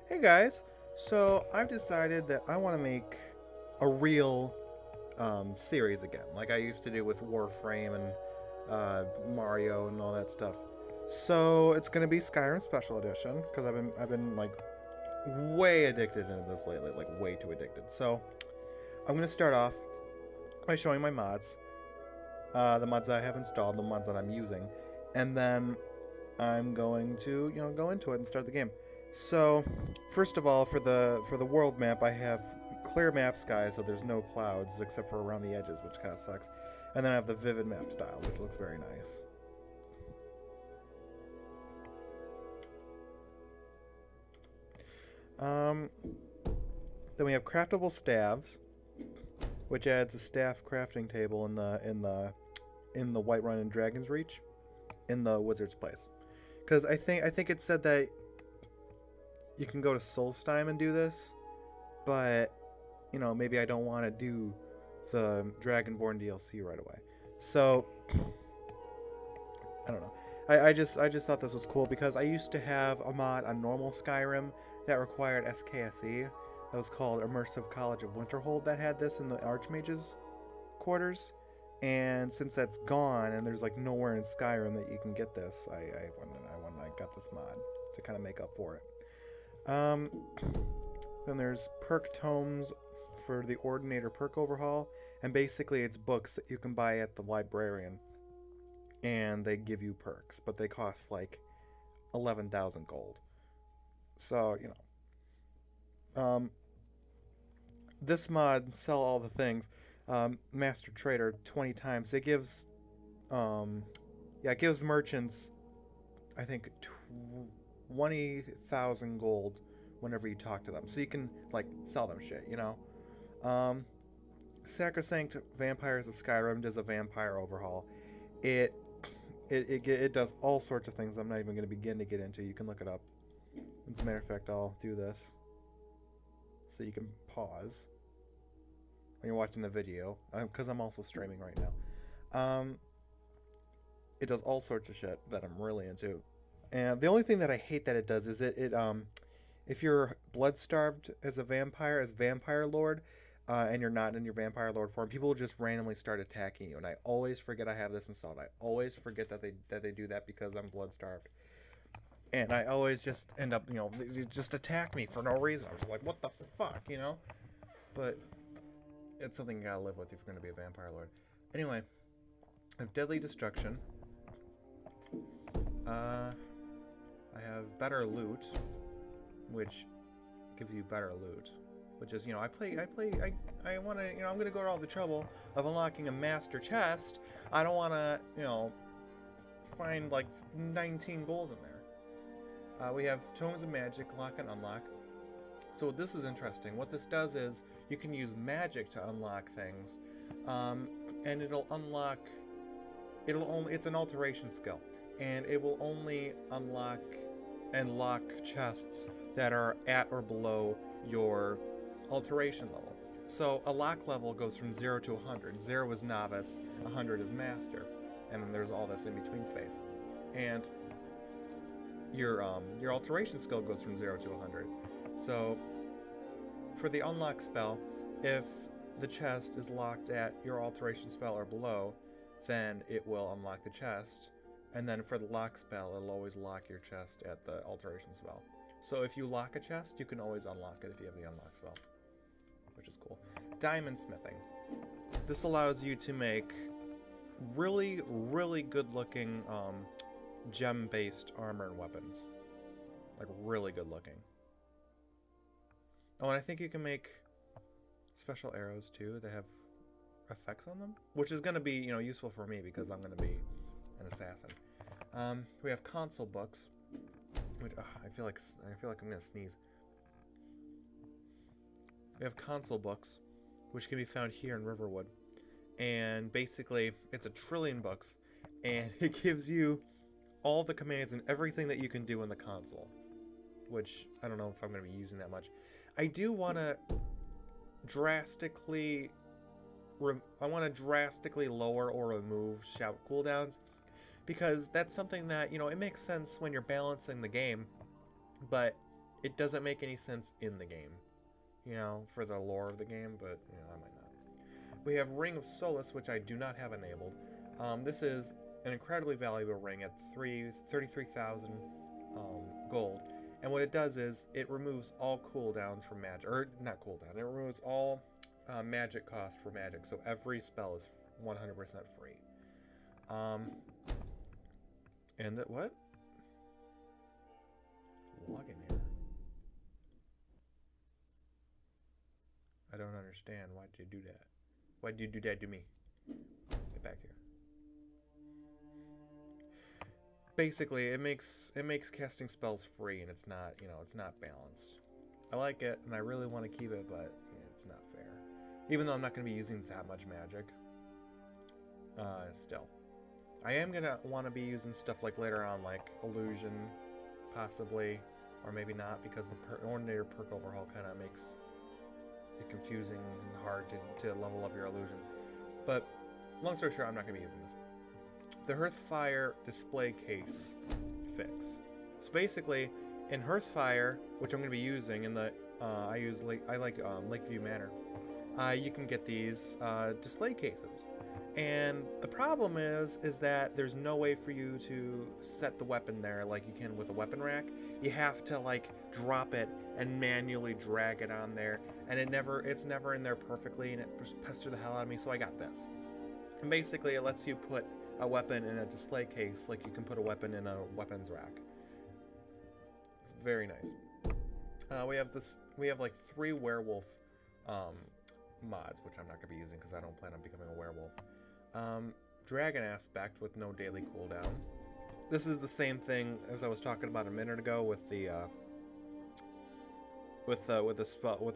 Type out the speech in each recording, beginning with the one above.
Hey guys, so I've decided that I want to make a real series again, like I used to do with Warframe and Mario and all that stuff. So it's gonna be Skyrim Special Edition because I've been like way addicted into this lately, like way too addicted. So I'm gonna start off by showing my mods, the mods that I have installed, the mods that I'm using, and then I'm going to go into it and start the game. So, first of all, for the world map, I have clear map sky, so there's no clouds except for around the edges, which kind of sucks. And then I have the vivid map style, which looks very nice. Um, then we have craftable staves, which adds a staff crafting table in the Whiterun and Dragon's Reach, in the Wizard's Place. Because I think it said that you can go to Solstheim and do this, but maybe I don't want to do the Dragonborn DLC right away. So I don't know. I just thought this was cool because I used to have a mod on normal Skyrim that required SKSE. That was called Immersive College of Winterhold that had this in the Archmage's quarters. And since that's gone and there's like nowhere in Skyrim that you can get this, I got this mod to kind of make up for it. Then there's perk tomes for the Ordinator perk overhaul, and basically it's books that you can buy at the librarian, and they give you perks, but they cost like 11,000 gold. So this mod sell all the things. Master Trader 20 times. It gives merchants, I think, 20,000 gold whenever you talk to them. So you can, like, sell them shit. Sacrosanct Vampires of Skyrim does a vampire overhaul. It does all sorts of things I'm not even going to begin to get into. You can look it up. As a matter of fact, I'll do this so you can pause when you're watching the video, because I'm also streaming right now. It does all sorts of shit that I'm really into. And the only thing that I hate that it does is if you're blood starved as vampire lord, and you're not in your vampire lord form, people will just randomly start attacking you. And I always forget I have this installed. I always forget that they do that because I'm blood starved. And I always just end up, they just attack me for no reason. I was just like, what the fuck. But it's something you gotta live with if you're gonna be a vampire lord. Anyway, I have deadly destruction. I have better loot, which gives you better loot. Which is, I want to, I'm gonna go to all the trouble of unlocking a master chest. I don't want to, find like 19 gold in there. We have Tomes of Magic, lock and unlock. So this is interesting. What this does is you can use magic to unlock things, and it's an alteration skill, and it will only unlock and lock chests that are at or below your alteration level. So a lock level goes from 0 to 100. 0 is novice, 100 is master, and then there's all this in between space. And your alteration skill goes from 0 to 100. So for the unlock spell, if the chest is locked at your alteration spell or below, then it will unlock the chest. And then for the lock spell, it'll always lock your chest at the alteration spell. So if you lock a chest, you can always unlock it if you have the unlock spell, which is cool. Diamond smithing. This allows you to make really, really good looking gem-based armor and weapons. Like, really good looking. Oh, and I think you can make special arrows too that have effects on them, which is going to be, useful for me because I'm going to be an assassin. We have console books, which I feel like I'm going to sneeze. We have console books, which can be found here in Riverwood, and basically it's 1 trillion books, and it gives you all the commands and everything that you can do in the console, which I don't know if I'm going to be using that much. I do want to drastically lower or remove shout cooldowns, because that's something that, it makes sense when you're balancing the game, but it doesn't make any sense in the game, you know, for the lore of the game, but, you know, I might not. We have Ring of Solace, which I do not have enabled. This is an incredibly valuable ring at 33,000 gold. And what it does is it removes all cooldowns from magic, or not cooldown, it removes all magic cost for magic, so every spell is 100% free. And that what? Log in here. I don't understand. Why'd you do that? Why'd you do that to me? Get back here. Basically, it makes casting spells free, and it's not, you know, it's not balanced. I like it, and I really want to keep it, but yeah, it's not fair. Even though I'm not going to be using that much magic, still, I am gonna want to be using stuff like later on, like illusion, possibly, or maybe not, because the ordinator perk overhaul kind of makes it confusing and hard to level up your illusion. But long story short, I'm not going to be using this. The Hearthfire display case fix. So basically, in Hearthfire, which I'm going to be using in the I like Lakeview Manor, you can get these display cases. And the problem is that there's no way for you to set the weapon there like you can with a weapon rack. You have to like drop it and manually drag it on there, and it's never in there perfectly, and it pestered the hell out of me. So I got this. And basically, it lets you put a weapon in a display case like you can put a weapon in a weapons rack. It's very nice. We have like 3 werewolf mods, which I'm not gonna be using because I don't plan on becoming a werewolf. Dragon aspect with no daily cooldown. This is the same thing as I was talking about a minute ago with the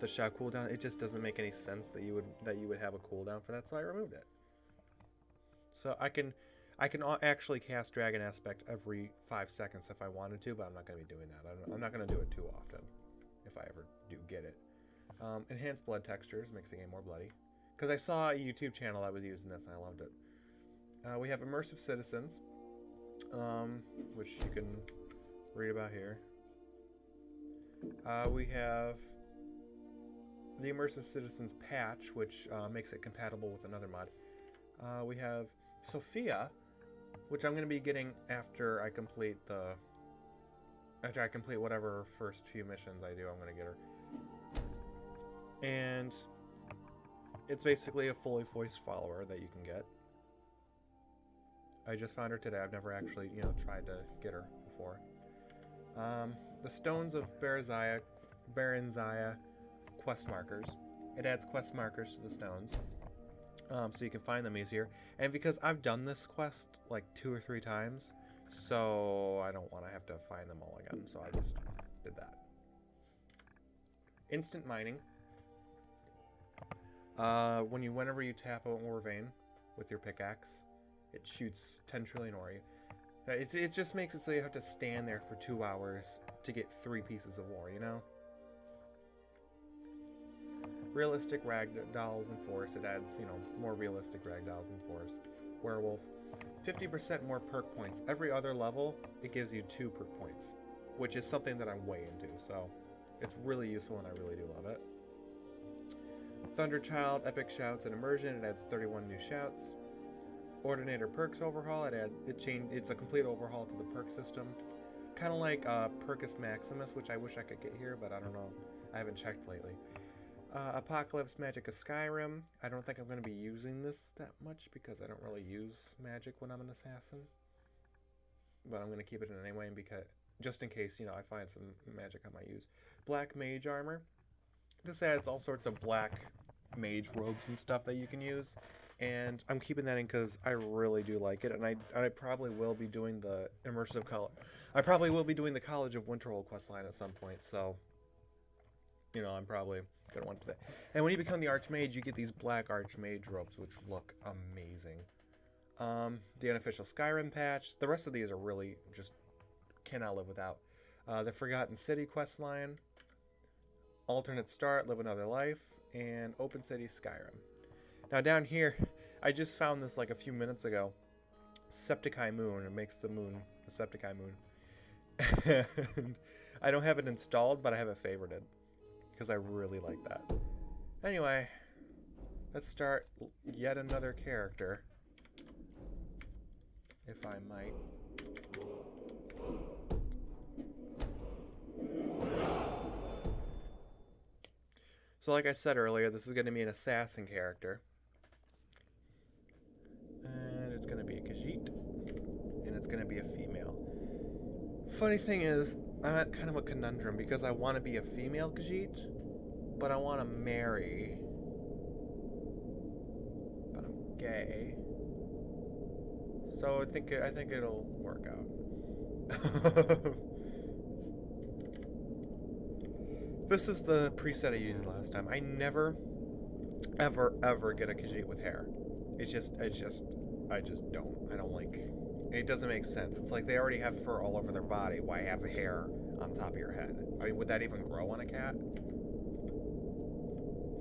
shao cooldown. It just doesn't make any sense that you would have a cooldown for that, so I removed it. So I can actually cast Dragon Aspect every 5 seconds if I wanted to, but I'm not going to be doing that. I'm not going to do it too often if I ever do get it. Enhanced blood textures makes the game more bloody. Because I saw a YouTube channel that was using this and I loved it. We have Immersive Citizens, which you can read about here. We have the Immersive Citizens patch, which makes it compatible with another mod. We have Sophia, which I'm going to be getting after I complete whatever first few missions I do. I'm going to get her. And it's basically a fully voiced follower that you can get. I just found her today. I've never actually, you know, tried to get her before. The Stones of Baranzaya quest markers. It adds quest markers to the stones, so you can find them easier. And because I've done this quest like 2 or 3 times, so I don't want to have to find them all again. So I just did that. Instant mining. Whenever you tap an ore vein with your pickaxe, it shoots 10 trillion ore. It just makes it so you have to stand there for 2 hours to get 3 pieces of ore, you know? Realistic ragdolls and forest. It adds, you know, more realistic ragdolls and forest. Werewolves. 50% more perk points. Every other level, it gives you 2 perk points, which is something that I'm way into, so it's really useful and I really do love it. Thunderchild, Epic Shouts, and Immersion. It adds 31 new shouts. Ordinator Perks overhaul. It's a complete overhaul to the perk system. Kind of like Percus Maximus, which I wish I could get here, but I don't know. I haven't checked lately. Apocalypse Magic of Skyrim. I don't think I'm going to be using this that much because I don't really use magic when I'm an assassin. But I'm going to keep it in anyway, because just in case, you know, I find some magic I might use. Black Mage Armor. This adds all sorts of black mage robes and stuff that you can use. And I'm keeping that in because I really do like it. And I probably will be doing the immersive I probably will be doing the College of Winterhold questline at some point. So, you know, I'm probably going to want to do that. And when you become the Archmage, you get these black Archmage robes, which look amazing. The unofficial Skyrim patch. The rest of these are really just cannot live without. The Forgotten City questline. Alternate Start, Live Another Life. And Open City Skyrim. Now down here, I just found this like a few minutes ago. Septicai Moon. It makes the moon a Septicai Moon. And I don't have it installed, but I have it favorited because I really like that. Anyway, let's start yet another character, if I might. So like I said earlier, this is going to be an assassin character. And it's going to be a Khajiit. And it's going to be a female. Funny thing is, I'm at kind of a conundrum because I want to be a female Khajiit, but I want to marry. But I'm gay. So I think it'll work out. This is the preset I used last time. I never, ever get a Khajiit with hair. I just don't. I don't like. It doesn't make sense. It's like they already have fur all over their body. Why have hair on top of your head? I mean, would that even grow on a cat?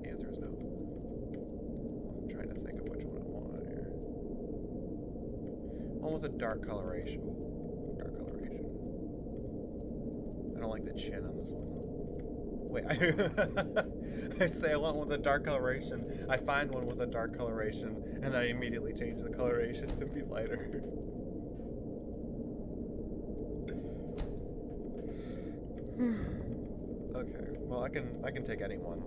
The answer is no. I'm trying to think of which one I want here. One with a dark coloration. Ooh, dark coloration. I don't like the chin on this one though. Wait, I say I want one with a dark coloration. I find one with a dark coloration, and then I immediately change the coloration to be lighter. Okay, well I can take any one.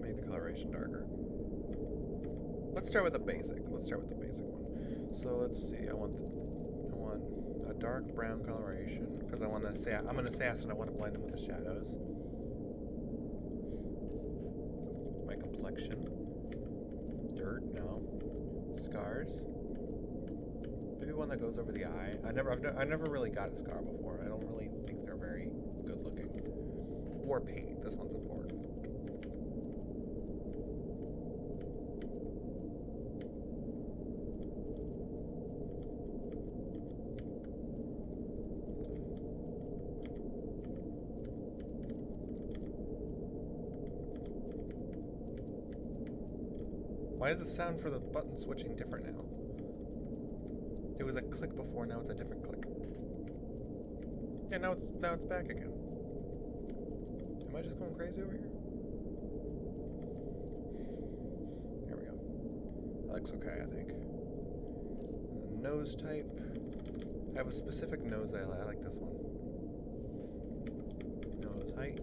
Make the coloration darker. Let's start with the basic. Let's start with the basic one. So let's see. I want a dark brown coloration because I'm an assassin. I want to blend in with the shadows. Complexion. Dirt, no. Scars. Maybe one that goes over the eye. I never really got a scar before. I don't really think they're very good looking. War paint. This one's important. Why is the sound for the button switching different now? It was a click before, now it's a different click. Yeah, now it's back again. Am I just going crazy over here? There we go. That looks okay, I think. Nose type. I have a specific nose I like this one. Nose height.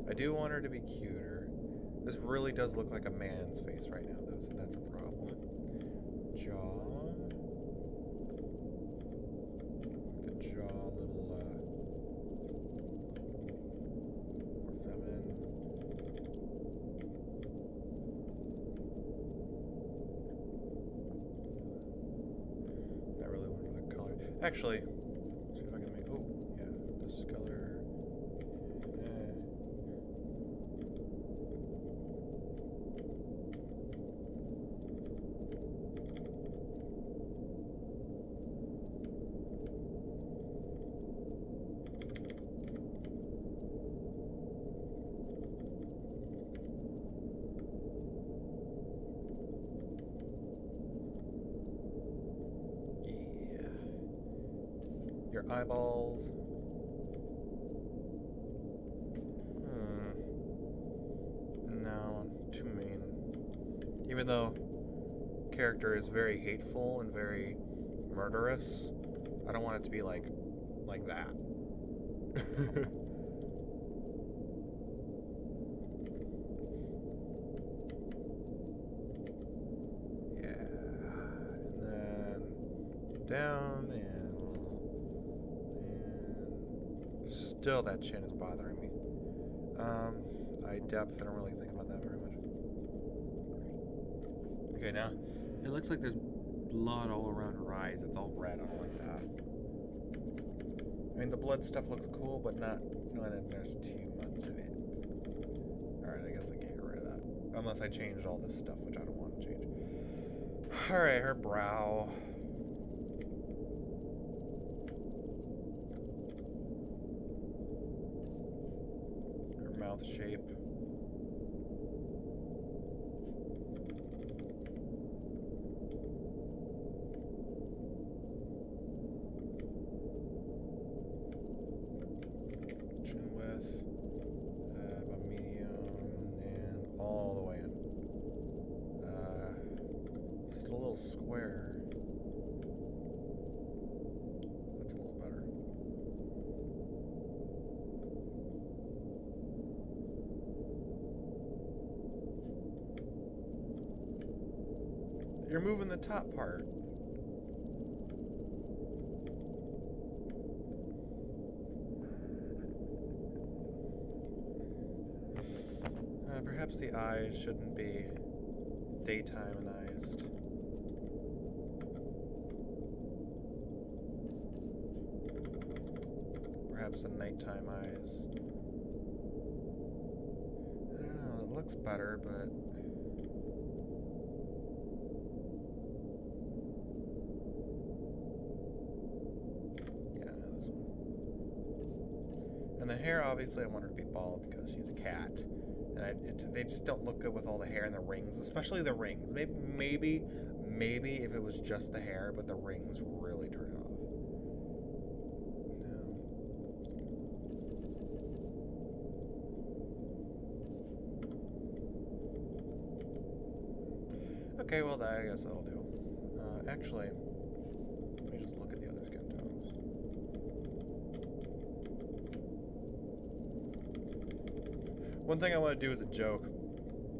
I do want her to be cuter. This really does look like a man's face right now, though, so that's a problem. Jaw. The jaw a little, more feminine. Not really one for the color. Actually, see if I can make, oh, yeah, this color. Your eyeballs. No, too mean. Even though character is very hateful and very murderous, I don't want it to be like that. Yeah. And then down and still, that chin is bothering me. Eye depth, I don't really think about that very much. Okay, now, it looks like there's blood all around her eyes. It's all red. I don't like that. I mean, the blood stuff looks cool, but not when there's too much of it. Alright, I guess I can get rid of that. Unless I change all this stuff, which I don't want to change. Alright, her brow. Mouth shape. little square. That's a little better. You're moving the top part. Perhaps the eyes shouldn't be daytimeized. Perhaps the nighttime eyes. I don't know, it looks better, but yeah, no, this one. And the hair, obviously, I want her to be bald because she's a cat. And they just don't look good with all the hair and the rings, especially the rings. Maybe if it was just the hair, but the rings really turn it off. No. Okay, well, I guess that'll do. Actually, let me just look at the other skin tones. One thing I want to do as a joke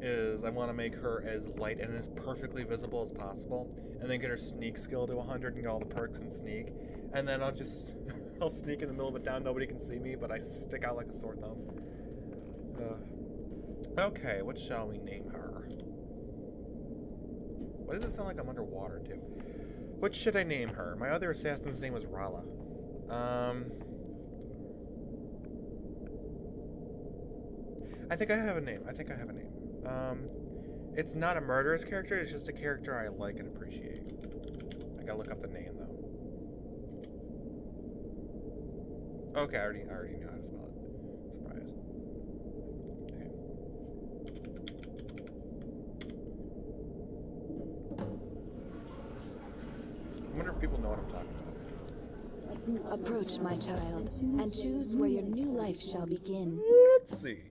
is I want to make her as light and as perfectly visible as possible, and then get her sneak skill to 100 and get all the perks and sneak, and then I'll sneak in the middle of a town, nobody can see me, but I stick out like a sore thumb. Okay, what shall we name her? Why does it sound like I'm underwater too? What should I name her? My other assassin's name was Rala. I think I have a name. It's not a murderous character, it's just a character I like and appreciate. I gotta look up the name, though. Okay, I already knew how to spell it. Surprise. Okay. I wonder if people know what I'm talking about. Approach, my child, and choose where your new life shall begin. Let's see.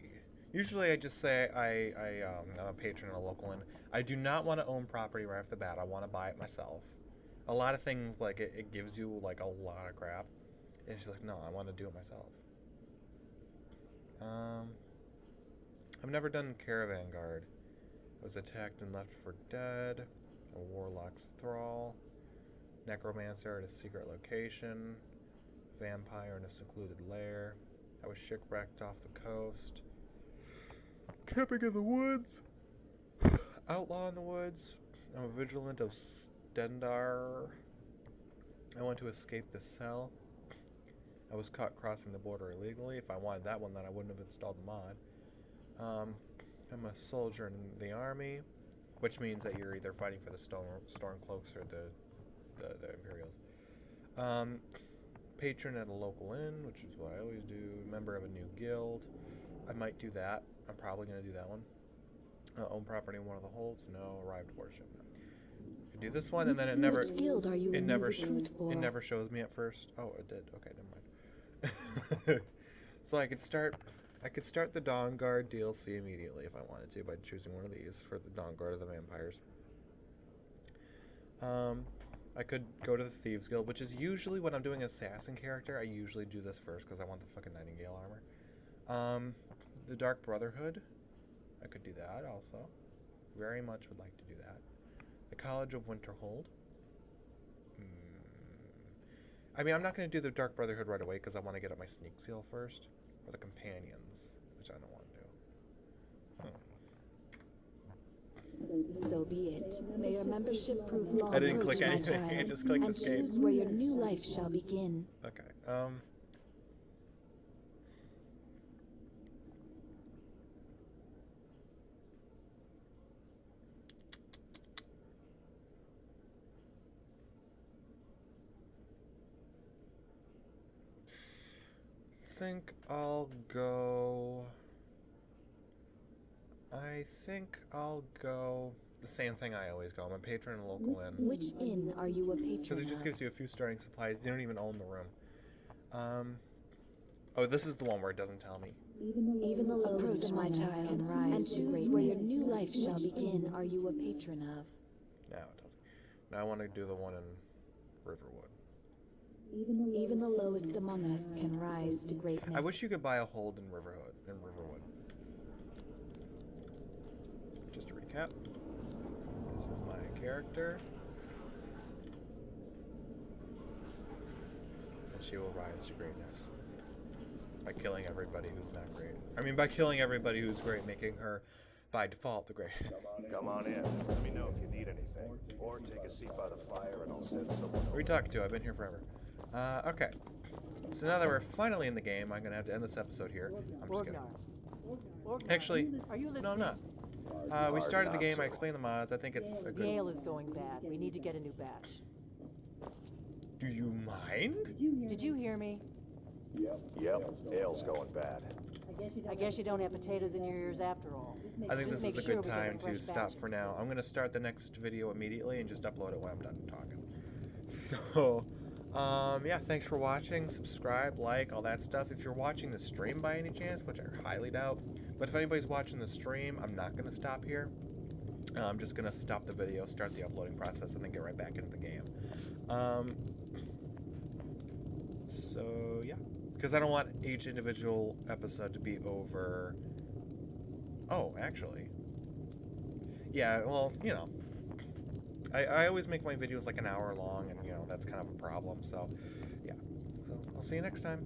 Usually I just say I'm a patron of a local inn. I do not want to own property right off the bat. I want to buy it myself. A lot of things, like, it gives you, like, a lot of crap. And she's like, no, I want to do it myself. I've never done Caravan Guard. I was attacked and left for dead. A warlock's thrall. Necromancer at a secret location. Vampire in a secluded lair. I was shipwrecked off the coast. Camping in the woods. Outlaw in the woods. I'm a vigilant of Stendar. I want to escape the cell. I was caught crossing the border illegally. If I wanted that one, then I wouldn't have installed the mod. I'm a soldier in the army, which means that you're either fighting for the Stormcloaks or the Imperials. Patron at a local inn, which is what I always do. Member of a new guild. I might do that. I'm probably going to do that one. Own property in one of the holds. No. Arrived worship. No. I do this one, and then it never. Which guild are you it never. for? It never shows me at first. Oh, it did. Okay, never mind. So I could start the Dawn Guard DLC immediately if I wanted to by choosing one of these for the Dawn Guard of the Vampires. I could go to the Thieves Guild, which is usually when I'm doing an assassin character. I usually do this first because I want the fucking Nightingale armor. The Dark Brotherhood. I could do that also. Very much would like to do that. The College of Winterhold. I mean, I'm not going to do the Dark Brotherhood right away because I want to get up my sneak skill first. Or the Companions, which I don't want to do. So be it. May your membership prove long. I didn't click anything. I just clicked escape. And choose where your new life shall begin. Okay. I think I'll go the same thing I always go. I'm a patron in a local inn. Which inn are you a patron Because it just gives you a few starting supplies. You don't even own the room. Oh, this is the one where it doesn't tell me. Even the lowest, my child, and choose where your new life shall begin. Are you a patron of? No, it tells me. Now I want to do the one in Riverwood. Even the lowest among us can rise to greatness. I wish you could buy a hold in Riverwood. Just to recap, this is my character. And she will rise to greatness. By killing everybody who's not great. I mean, by killing everybody who's great, making her, by default, the greatest. Come on in. Let me know if you need anything. Or take a seat by the fire and I'll send someone. Who are you talking to? I've been here forever. Okay. So now that we're finally in the game, I'm going to have to end this episode here. I'm just kidding. Actually, Are you listening? no, I'm not. We started the game, I explained the mods. I think it's a good... Gale is going bad. We need to get a new batch. Do you mind? Did you hear me? Yep, Ale's going bad. I guess you don't have potatoes in your ears after all. I think Just this is make a sure good we get time to fresh stop batches. for now. I'm going to start the next video immediately and just upload it when I'm done talking. So, yeah, thanks for watching. Subscribe, like, all that stuff. If you're watching the stream by any chance, which I highly doubt, but if anybody's watching the stream, I'm not going to stop here. I'm just going to stop the video, start the uploading process, and then get right back into the game. So, yeah. Because I don't want each individual episode to be over... Oh, actually. Yeah, well, you know. I always make my videos like an hour long, and, you know, that's kind of a problem. So, yeah. So, I'll see you next time.